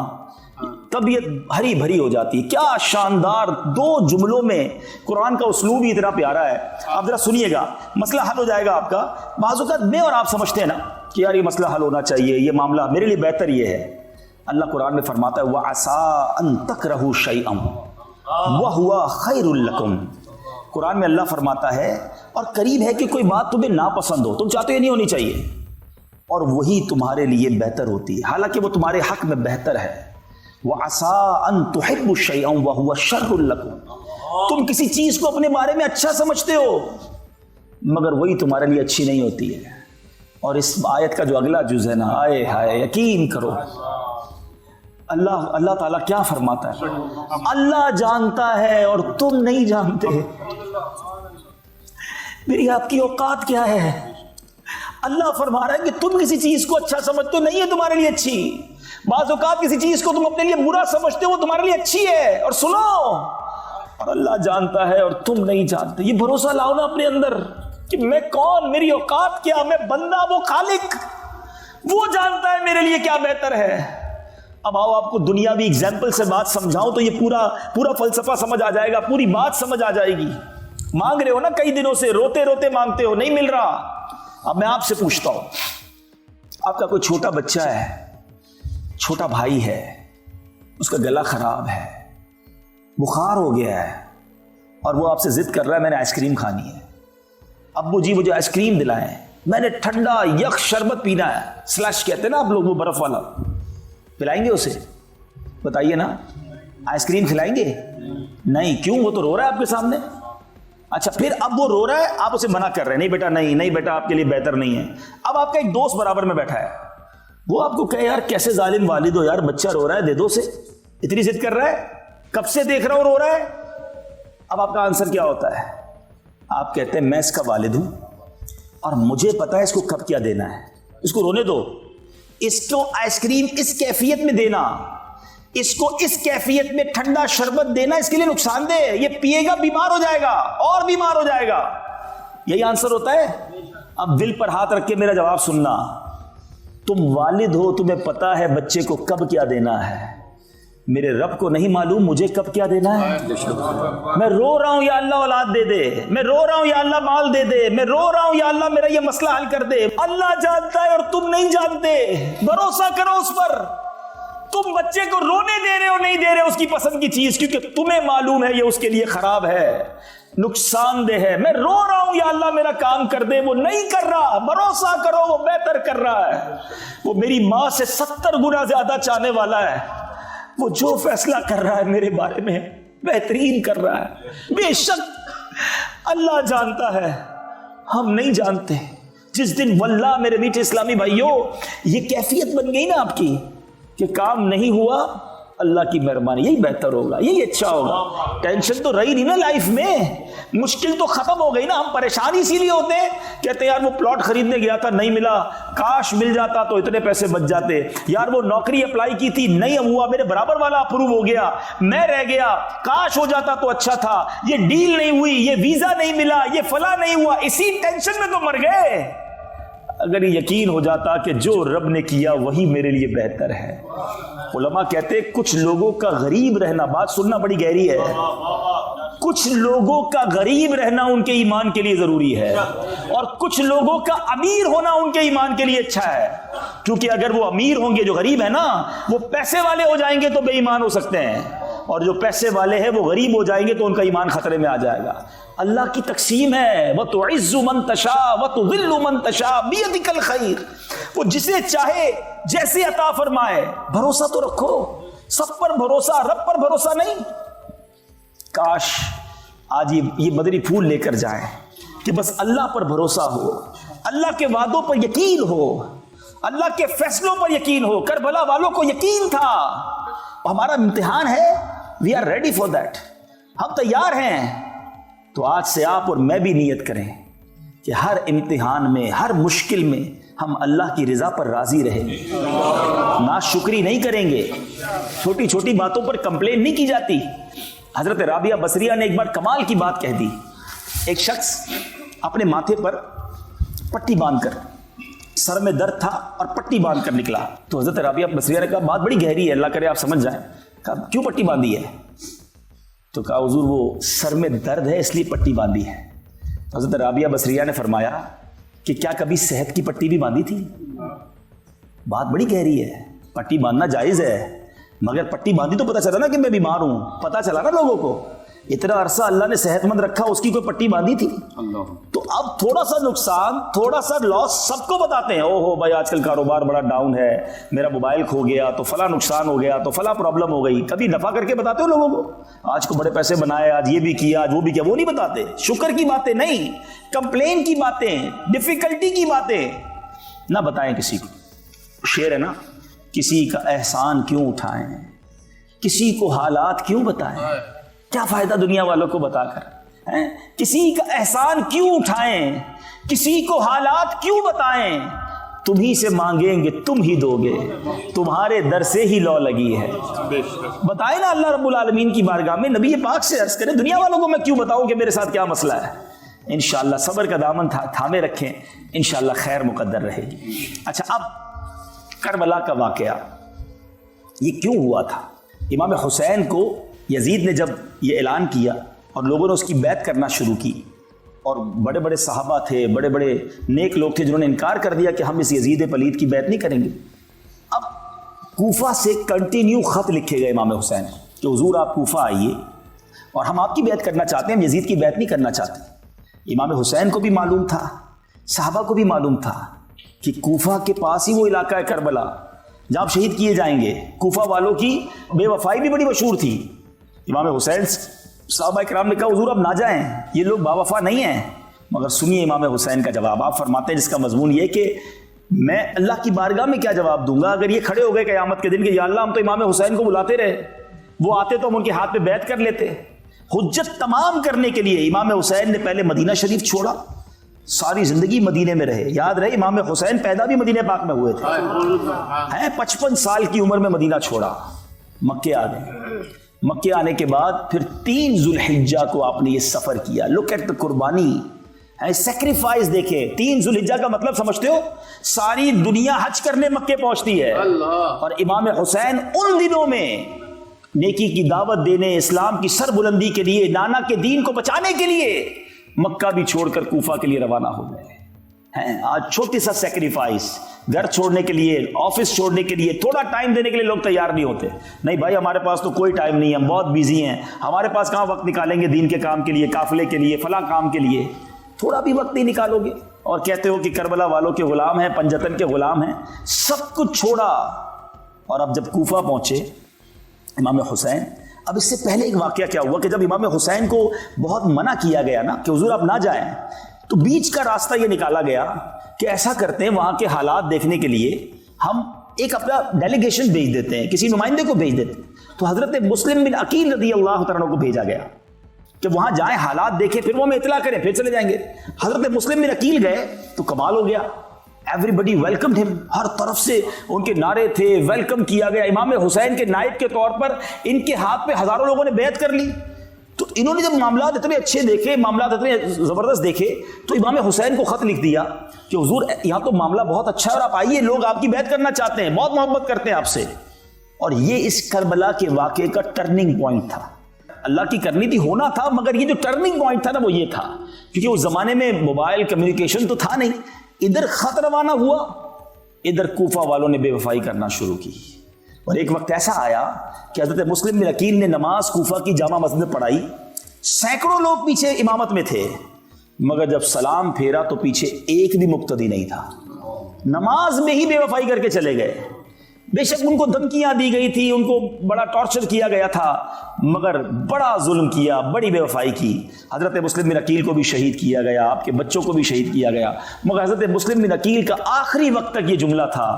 طبیعت ہری بھری ہو جاتی ہے۔ کیا شاندار دو جملوں میں قرآن کا اسلوب ہی اتنا پیارا ہے، آپ ذرا سنیے گا، مسئلہ حل ہو جائے گا آپ کا۔ بعض اوقات میں اور آپ سمجھتے ہیں نا کہ یار یہ مسئلہ حل ہونا چاہیے، یہ معاملہ میرے لیے بہتر یہ ہے۔ اللہ قرآن میں فرماتا ہے وَعَسَىٰ أَن تَكْرَهُوا شَيْئًا وَهُوَ خَيْرٌ لَكُمْ۔ قرآن میں اللہ فرماتا ہے اور قریب ہے کہ کوئی بات تمہیں ناپسند ہو، تم چاہتے ہو یہ نہیں ہونی چاہیے، اور وہی تمہارے لیے بہتر ہوتی ہے، حالانکہ وہ تمہارے حق میں بہتر ہے۔ وَعَسَىٰ أَن تُحِبُّوا شَيْئًا وَهُوَ شَرٌّ لَكُمْ۔ تم کسی چیز کو اپنے بارے میں اچھا سمجھتے ہو مگر وہی تمہارے لیے اچھی نہیں ہوتی ہے۔ اور اس آیت کا جو اگلا جز ہے نا، آئے ہائے یقین کرو اللہ تعالیٰ کیا فرماتا ہے، اللہ جانتا ہے اور تم نہیں جانتے، میری آپ کی اوقات کیا ہے۔ اللہ فرما رہا ہے کہ تم کسی چیز کو اچھا سمجھتے ہو، نہیں ہے تمہارے لیے اچھی، بعض اوقات کسی چیز کو تم اپنے لیے برا سمجھتے ہو، وہ تمہارے لیے اچھی ہے، اور سنو، اور اللہ جانتا ہے اور تم نہیں جانتے۔ یہ بھروسہ لاؤ نا اپنے اندر کہ میں کون، میری اوقات کیا، میں بندہ، وہ خالق، وہ جانتا ہے میرے لیے کیا بہتر ہے۔ اب آؤ آپ کو دنیاوی ایگزامپل سے بات سمجھاؤں تو یہ پورا فلسفہ سمجھ آ جائے گا، پوری بات سمجھ آ جائے گی۔ مانگ رہے ہو نا کئی دنوں سے، روتے روتے مانگتے ہو، نہیں مل رہا۔ اب میں آپ سے پوچھتا ہوں، آپ کا کوئی چھوٹا بچہ ہے، چھوٹا بھائی ہے، اس کا گلا خراب ہے، بخار ہو گیا ہے، اور وہ آپ سے ضد کر رہا ہے میں نے آئس کریم کھانی ہے، ابو جی مجھے آئس کریم دلائیں، میں نے ٹھنڈا یک شربت پینا ہے، سلش کہتے ہیں نا آپ لوگ، وہ برف والا، پلائیں گے اسے؟ بتائیے نا، آئس کریم کھلائیں گے؟ نہیں، کیوں؟ وہ تو رو رہا ہے آپ کے سامنے۔ اچھا پھر اب وہ رو رہا ہے، آپ اسے منع کر رہے ہیں، نہیں بیٹا، نہیں بیٹا، آپ کے لیے بہتر نہیں ہے۔ اب آپ کا ایک دوست برابر میں بیٹھا ہے، وہ آپ کو کہے یار کیسے ظالم والد ہو یار، بچہ رو رہا ہے دے دو اسے، اتنی ضد کر رہا ہے، کب سے دیکھ رہا ہوں رو رہا ہے۔ اب آپ کا آنسر کیا ہوتا ہے؟ آپ کہتے ہیں میں اس کا والد ہوں اور مجھے پتا ہے اس کو کب کیا دینا ہے، اس کو رونے دو، اس کو آئس کریم اس کیفیت میں دینا اس کو اس کیفیت میں ٹھنڈا شربت دینا اس کے لیے نقصان دہ ہے. یہ پیے گا بیمار ہو جائے گا اور بیمار ہو جائے گا. یہی آنسر ہوتا ہے. اب دل پر ہاتھ رکھ کے میرا جواب سننا. تم والد ہو, تمہیں پتا ہے بچے کو کب کیا دینا ہے. میرے رب کو نہیں معلوم مجھے کب کیا دینا ہے. میں رو رہا ہوں یا اللہ اولاد دے دے, میں رو رہا ہوں یا اللہ مال دے دے, میں رو رہا ہوں یا اللہ میرا یہ مسئلہ حل کر دے. اللہ جانتا ہے اور تم نہیں جانتے. بھروسہ کرو اس پر. تم بچے کو رونے دے رہے ہو نہیں دے رہے اس کی پسند کی چیز, کیونکہ تمہیں معلوم ہے یہ اس کے لیے خراب ہے, نقصان دہ ہے. میں رو رہا ہوں یا اللہ میرا کام کر دے, وہ نہیں کر رہا. بھروسہ کرو وہ بہتر کر رہا ہے. وہ میری ماں سے 70 گنا زیادہ چاہنے والا ہے. وہ جو فیصلہ کر رہا ہے میرے بارے میں بہترین کر رہا ہے. بے شک اللہ جانتا ہے, ہم نہیں جانتے. جس دن واللہ میرے میٹھے اسلامی بھائیوں یہ کیفیت بن گئی نا آپ کی کہ کام نہیں ہوا, اللہ کی مہربانی, یہی بہتر ہوگا, یہی اچھا ہوگا. ٹینشن تو رہی نہیں نا لائف میں, مشکل تو ختم ہو گئی نا. ہم پریشان اسی لیے ہوتے ہیں, کہتے ہیں یار وہ پلاٹ خریدنے گیا تھا نہیں ملا, کاش مل جاتا تو اتنے پیسے بچ جاتے. یار وہ نوکری اپلائی کی تھی نہیں ہوا, میرے برابر والا اپروو ہو گیا, میں رہ گیا, کاش ہو جاتا تو اچھا تھا. یہ ڈیل نہیں ہوئی, یہ ویزا نہیں ملا, یہ فلاں نہیں ہوا, اسی ٹینشن میں تو مر گئے. اگر یہ یقین ہو جاتا کہ جو رب نے کیا وہی میرے لیے بہتر ہے. علماء کہتے ہیں کچھ لوگوں کا غریب رہنا, بات سننا بڑی گہری ہے, کچھ لوگوں کا غریب رہنا ان کے ایمان کے لیے ضروری ہے, اور کچھ لوگوں کا امیر ہونا ان کے ایمان کے لیے اچھا ہے. کیونکہ اگر وہ امیر ہوں گے, جو غریب ہے نا وہ پیسے والے ہو جائیں گے تو بے ایمان ہو سکتے ہیں, اور جو پیسے والے ہیں وہ غریب ہو جائیں گے تو ان کا ایمان خطرے میں آ جائے گا. اللہ کی تقسیم ہے, وَتُعِزُّ مَن تَشَاءُ وَتُذِلُّ مَن تَشَاءُ بِيَدِكَ الْخَيْرُ. وہ جسے چاہے جیسے عطا فرمائے. بھروسہ تو رکھو, سب پر بھروسہ, رب پر بھروسہ نہیں. کاش آج یہ مدنی پھول لے کر جائیں کہ بس اللہ پر بھروسہ ہو, اللہ کے وعدوں پر یقین ہو, اللہ کے فیصلوں پر یقین ہو. کربلا والوں کو یقین تھا. ہمارا امتحان ہے, we are ready for that, ہم تیار ہیں. تو آج سے آپ اور میں بھی نیت کریں کہ ہر امتحان میں, ہر مشکل میں ہم اللہ کی رضا پر راضی رہیں گے, ناشکری نہیں کریں گے. چھوٹی چھوٹی باتوں پر کمپلین نہیں کی جاتی. حضرت رابعہ بصریہ نے ایک بار کمال کی بات کہہ دی. ایک شخص اپنے ماتھے پر پٹی باندھ کر, سر میں درد تھا اور پٹی باندھ کر نکلا. تو حضرت رابعہ بصریہ نے کہا بات بڑی گہری ہے, اللہ کرے آپ سمجھ جائیں. کہا کیوں پٹی باندھی ہے؟ تو کہا حضور وہ سر میں درد ہے اس لیے پٹی باندھی ہے. تو حضرت رابعہ بصریہ نے فرمایا کہ کیا کبھی صحت کی پٹی بھی باندھی تھی؟ بات بڑی گہری ہے. پٹی باندھنا جائز ہے, مگر پٹی باندھی تو پتہ چلا نا کہ میں بیمار ہوں, پتہ چلا نا لوگوں کو. اتنا عرصہ اللہ نے صحت مند رکھا, اس کی کوئی پٹی باندھی تھی؟ تو اب تھوڑا سا نقصان, تھوڑا سا لاس سب کو بتاتے ہیں. او ہو بھائی آج کل کاروبار بڑا ڈاؤن ہے, میرا موبائل کھو گیا تو فلاں نقصان ہو گیا, تو فلاں پرابلم ہو گئی. کبھی نفع کر کے بتاتے ہو لوگوں کو, آج کو بڑے پیسے بنائے, آج یہ بھی کیا, آج وہ بھی کیا, وہ نہیں بتاتے. شکر کی باتیں نہیں, کمپلین کی باتیں, ڈیفیکلٹی کی باتیں نہ بتائیں کسی کو. شعر ہے نا, کسی کا احسان کیوں اٹھائیں, کسی کو حالات کیوں بتائیں. کیا فائدہ دنیا والوں کو بتا کر, کسی کا احسان کیوں اٹھائیں, کسی کو حالات کیوں بتائیں. تمہیں سے مانگیں گے تم ہی دو گے, تمہارے در سے ہی لو لگی ہے. بتائے نا اللہ رب العالمین کی بارگاہ میں, نبی پاک سے عرض کریں دنیا والوں کو میں کیوں بتاؤں کہ میرے ساتھ کیا مسئلہ ہے. انشاءاللہ صبر کا دامن تھامے رکھیں, انشاءاللہ خیر مقدر رہے گی. اچھا, اب کربلا کا واقعہ یہ کیوں ہوا تھا؟ امام حسین کو یزید نے جب یہ اعلان کیا اور لوگوں نے اس کی بیعت کرنا شروع کی, اور بڑے بڑے صحابہ تھے, بڑے بڑے نیک لوگ تھے جنہوں نے انکار کر دیا کہ ہم اس یزید پلید کی بیعت نہیں کریں گے. اب کوفہ سے کنٹینیو خط لکھے گئے امام حسین کہ حضور آپ کوفہ آئیے اور ہم آپ کی بیعت کرنا چاہتے ہیں, ہم یزید کی بیعت نہیں کرنا چاہتے. امام حسین کو بھی معلوم تھا, صحابہ کو بھی معلوم تھا کہ کوفہ کے پاس ہی وہ علاقہ ہے کربلا جہاں شہید کیے جائیں گے. کوفہ والوں کی بے وفائی بھی بڑی مشہور تھی. امام حسین صحابہ کرام نے کہا حضور اب نہ جائیں, یہ لوگ باوفا نہیں ہیں. مگر سنیے امام حسین کا جواب. آپ فرماتے ہیں جس کا مضمون یہ کہ میں اللہ کی بارگاہ میں کیا جواب دوں گا اگر یہ کھڑے ہو گئے قیامت کے دن کہ یا اللہ ہم تو امام حسین کو بلاتے رہے, وہ آتے تو ہم ان کے ہاتھ پہ بیعت کر لیتے. حجت تمام کرنے کے لیے امام حسین نے پہلے مدینہ شریف چھوڑا, ساری زندگی مدینے میں رہے. یاد رہے امام حسین پیدا بھی مدینہ پاک میں ہوئے تھے, 55 سال کی عمر میں مدینہ چھوڑا. مکے آ گئے. مکے آنے کے بعد پھر 3 ذوالحجہ کو آپ نے یہ سفر کیا. لک ایٹ دا قربانی، سیکریفائس دیکھیں. 3 ذوالحجہ کا مطلب سمجھتے ہو؟ ساری دنیا حج کرنے مکے پہنچتی ہے، اور امام حسین ان دنوں میں نیکی کی دعوت دینے، اسلام کی سر بلندی کے لیے، نانا کے دین کو بچانے کے لیے مکہ بھی چھوڑ کر کوفہ کے لیے روانہ ہو گئے ہیں. آج چھوٹی سا سیکریفائس، گھر چھوڑنے کے لیے، آفس چھوڑنے کے لیے، تھوڑا ٹائم دینے کے لیے لوگ تیار نہیں ہوتے. نہیں بھائی ہمارے پاس تو کوئی ٹائم نہیں ہے، ہم بہت بیزی ہیں، ہمارے پاس کہاں وقت نکالیں گے دین کے کام کے لیے، قافلے کے لیے، فلاں کام کے لیے. تھوڑا بھی وقت نہیں نکالو گے اور کہتے ہو کہ کربلا والوں کے غلام ہیں، پنجتن کے غلام ہیں. سب کچھ چھوڑا اور اب جب کوفہ پہنچے امام حسین. اب اس سے پہلے ایک واقعہ کیا ہوا کہ جب امام حسین کو بہت منع کیا گیا نا کہ حضور آپ نہ جائیں، تو بیچ کا راستہ یہ نکالا گیا کہ ایسا کرتے ہیں وہاں کے حالات دیکھنے کے لیے ہم ایک اپنا ڈیلیگیشن بھیج دیتے ہیں، کسی نمائندے کو بھیج دیتے ہیں. تو حضرت مسلم بن عقیل رضی اللہ تعالیٰ عنہ کو بھیجا گیا کہ وہاں جائیں، حالات دیکھیں، پھر وہ ہمیں اطلاع کریں، پھر چلے جائیں گے. حضرت مسلم بن عقیل گئے تو کمال ہو گیا. ایوری بڈی ویلکمڈ ہم، ہر طرف سے ان کے نعرے تھے، ویلکم کیا گیا. امام حسین کے نائب کے طور پر ان کے ہاتھ پہ ہزاروں لوگوں نے بیعت کر لی. تو انہوں نے جب معاملات اتنے اچھے دیکھے، معاملات اتنے زبردست دیکھے، تو امام حسین کو خط لکھ دیا کہ حضور یہاں تو معاملہ بہت اچھا ہے اور آپ آئیے، لوگ آپ کی بیعت کرنا چاہتے ہیں، بہت محبت کرتے ہیں آپ سے. اور یہ اس کربلا کے واقعے کا ٹرننگ پوائنٹ تھا. اللہ کی کرنی تھی، ہونا تھا، مگر یہ جو ٹرننگ پوائنٹ تھا نا وہ یہ تھا کیونکہ اس زمانے میں موبائل کمیونیکیشن تو تھا نہیں. ادھر خط روانہ ہوا، ادھر کوفہ والوں نے بے وفائی کرنا شروع کی. اور ایک وقت ایسا آیا کہ حضرت مسلم بن عقیل نے نماز کوفہ کی جامع مسجد میں پڑھائی. سینکڑوں لوگ پیچھے امامت میں تھے، مگر جب سلام پھیرا تو پیچھے ایک بھی مقتدی نہیں تھا. نماز میں ہی بے وفائی کر کے چلے گئے. بے شک ان کو دھمکیاں دی گئی تھی، ان کو بڑا ٹارچر کیا گیا تھا، مگر بڑا ظلم کیا، بڑی بے وفائی کی. حضرت مسلم بن عقیل کو بھی شہید کیا گیا، آپ کے بچوں کو بھی شہید کیا گیا. مگر حضرت مسلم بن عقیل کا آخری وقت تک یہ جملہ تھا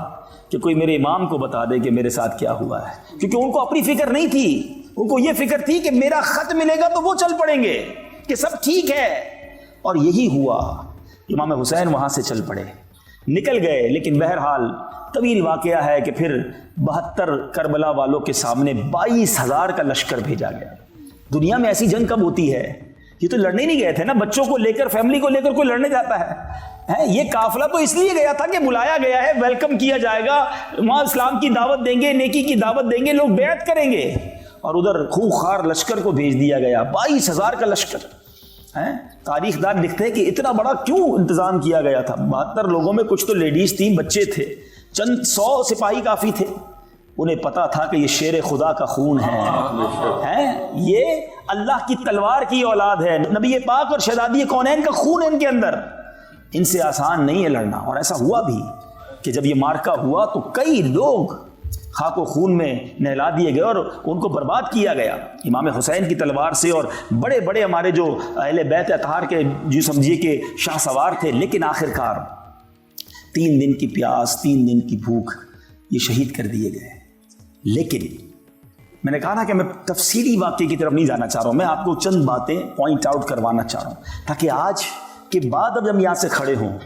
کہ کوئی میرے امام کو بتا دے کہ میرے ساتھ کیا ہوا ہے. کیونکہ ان کو اپنی فکر نہیں تھی، ان کو یہ فکر تھی کہ میرا خط ملے گا تو وہ چل پڑیں گے کہ سب ٹھیک ہے. اور یہی ہوا. امام حسین وہاں سے چل پڑے، نکل گئے. لیکن بہرحال طویل واقعہ ہے کہ پھر 72 کربلا والوں کے سامنے 22,000 کا لشکر بھیجا گیا. دنیا میں ایسی جنگ کب ہوتی ہے؟ یہ تو لڑنے نہیں گئے تھے نا، بچوں کو لے کر، فیملی کو لے کر کوئی لڑنے جاتا ہے؟ یہ قافلہ تو اس لیے گیا تھا کہ بلایا گیا ہے، ویلکم کیا جائے گا، وہاں اسلام کی دعوت دیں گے، نیکی کی دعوت دیں گے، لوگ بیعت کریں گے. اور ادھر خوخار لشکر کو بھیج دیا گیا، 22,000 کا لشکر. تاریخ دان لکھتے ہیں کہ اتنا بڑا کیوں انتظام کیا گیا تھا. 72 لوگوں میں کچھ تو لیڈیز تھیں، بچے تھے، چند 100 سپاہی کافی تھے. انہیں پتا تھا کہ یہ شیر خدا کا خون ہے، یہ اللہ کی تلوار کی اولاد ہے، نبی پاک اور شہزادی کونین کا خون ہے ان کے اندر. ان سے آسان نہیں ہے لڑنا. اور ایسا ہوا بھی کہ جب یہ مارکا ہوا تو کئی لوگ خاک و خون میں نہلا دیے گئے اور ان کو برباد کیا گیا امام حسین کی تلوار سے. اور بڑے بڑے ہمارے جو اہل بیت اطہار کے جو سمجھیے کہ شاہ سوار تھے، لیکن آخرکار 3 دن کی پیاس، 3 دن کی بھوک، یہ شہید کر دیے گئے. لیکن میں نے کہا نا کہ میں تفصیلی واقعے کی طرف نہیں جانا چاہ رہا ہوں، میں آپ کو چند باتیں پوائنٹ آؤٹ کروانا چاہ رہا ہوں تاکہ آج کے بعد اب ہم یہاں سے کھڑے ہوں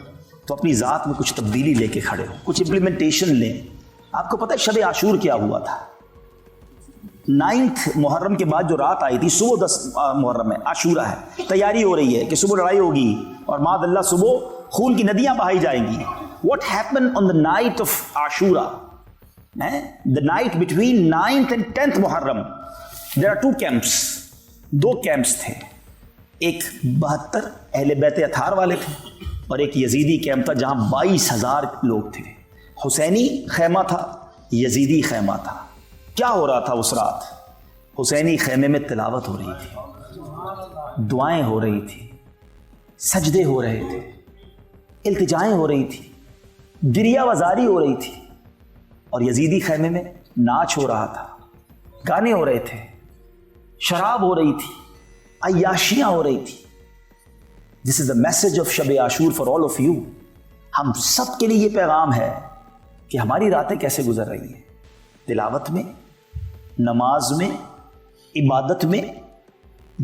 تو اپنی ذات میں کچھ تبدیلی لے کے کھڑے ہوں، کچھ امپلیمنٹیشن لیں. آپ کو پتہ ہے شب عاشور کیا ہوا تھا؟ 9 محرم کے بعد جو رات آئی تھی، صبح 10 محرم ہے، عاشورہ ہے، تیاری ہو رہی ہے کہ صبح لڑائی ہوگی اور معاذ اللہ صبح خون کی ندیاں بہائی جائیں گی. What happened on the night of Ashura? The night between 9th and 10th Muharram. There are 2 camps. 2 camps تھے. ایک 72 اہل بیت اطہار والے تھے اور ایک یزیدی کیمپ تھا جہاں 22,000 لوگ تھے. حسینی خیمہ تھا، یزیدی خیمہ تھا. کیا ہو رہا تھا اس رات؟ حسینی خیمے میں تلاوت ہو رہی تھی، دعائیں ہو رہی تھی، سجدے ہو رہے تھے، التجائیں ہو رہی تھی، دریا وزاری ہو رہی تھی. اور یزیدی خیمے میں ناچ ہو رہا تھا، گانے ہو رہے تھے، شراب ہو رہی تھی، عیاشیاں ہو رہی تھی. This is the message of شب عاشور for all of you. ہم سب کے لیے یہ پیغام ہے کہ ہماری راتیں کیسے گزر رہی ہیں، تلاوت میں، نماز میں، عبادت میں،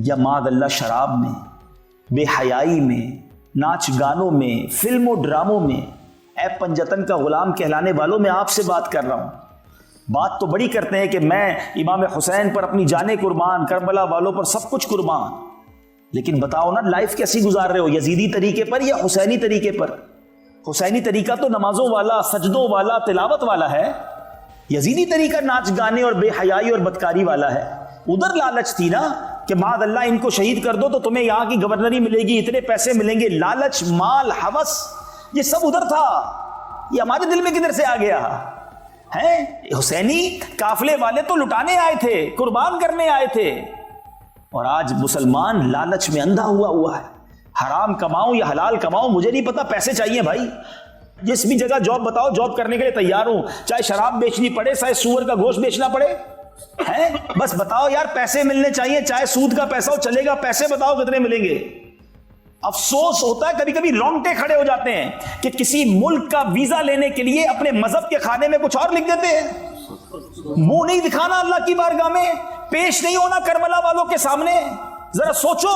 یا معاذ اللہ شراب میں، بے حیائی میں، ناچ گانوں میں، فلم و ڈراموں میں. اے پنجتن کا غلام کہلانے والوں، میں آپ سے بات کر رہا ہوں. بات تو بڑی کرتے ہیں کہ میں امام حسین پر اپنی جانیں قربان، کربلا والوں پر سب کچھ قربان، لیکن بتاؤ نا لائف کیسی گزار رہے ہو، یزیدی طریقے پر یا حسینی طریقے پر؟ حسینی طریقہ تو نمازوں والا، سجدوں والا، تلاوت والا ہے، یزیدی طریقہ ناچ گانے اور بے حیائی اور بدکاری والا ہے۔ ادھر لالچ تھی نا کہ معاذ اللہ ان کو شہید کر دو تو تمہیں یہاں کی گورنری ملے گی، اتنے پیسے ملیں گے، لالچ، مال، ہوس، یہ سب ادھر تھا، یہ ہمارے دل میں کدھر سے آ گیا ہے؟ حسینی قافلے والے تو لٹانے آئے تھے، قربان کرنے آئے تھے، اور آج مسلمان لالچ میں اندھا ہوا ہے، حرام کماؤں یا حلال کماؤں مجھے نہیں پتا، پیسے چاہیے بھائی، جس بھی جگہ جاب بتاؤ جاب کرنے کے لیے تیار ہوں، چاہے شراب بیچنی پڑے، چاہے سور کا گوشت بیچنا پڑے، ہیں بس بتاؤ یار، پیسے ملنے چاہیے، چاہے سود کا پیسہ ہو چلے گا، پیسے بتاؤ کتنے ملیں گے۔ افسوس ہوتا ہے کبھی کبھی رونگٹے کھڑے ہو جاتے ہیں کہ کسی ملک کا ویزا لینے کے لیے اپنے مذہب کے کھانے میں کچھ اور لکھ دیتے ہیں، منہ نہیں دکھانا اللہ کی بارگاہ میں، پیش نہیں ہونا کربلا والوں کے سامنے۔ ذرا سوچو،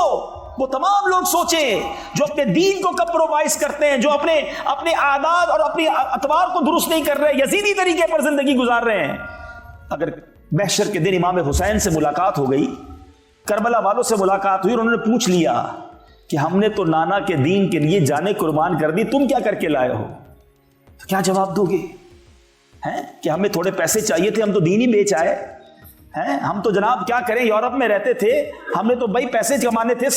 وہ تمام لوگ سوچیں جو اپنے دین کو کمپرومائز کرتے ہیں، جو اپنے عادات اور اپنی اطوار کو درست نہیں کر رہے، یزیدی طریقے پر زندگی گزار رہے ہیں۔ اگر محشر کے دن امام حسین سے ملاقات ہو گئی، کربلا والوں سے ملاقات ہوئی اور انہوں نے پوچھ لیا کہ ہم نے تو نانا کے دین کے لیے جانیں قربان کر دی، تم کیا کر کے لائے ہو، تو کیا جواب دو گے؟ ہیں کہ ہمیں تھوڑے پیسے چاہیے تھے، ہم تو دین ہی بیچ آئے ہیں، ہم تو جناب کیا کریں، یورپ میں رہتے تھے، ہم نے تو بھائی پیسے کمانے تھے،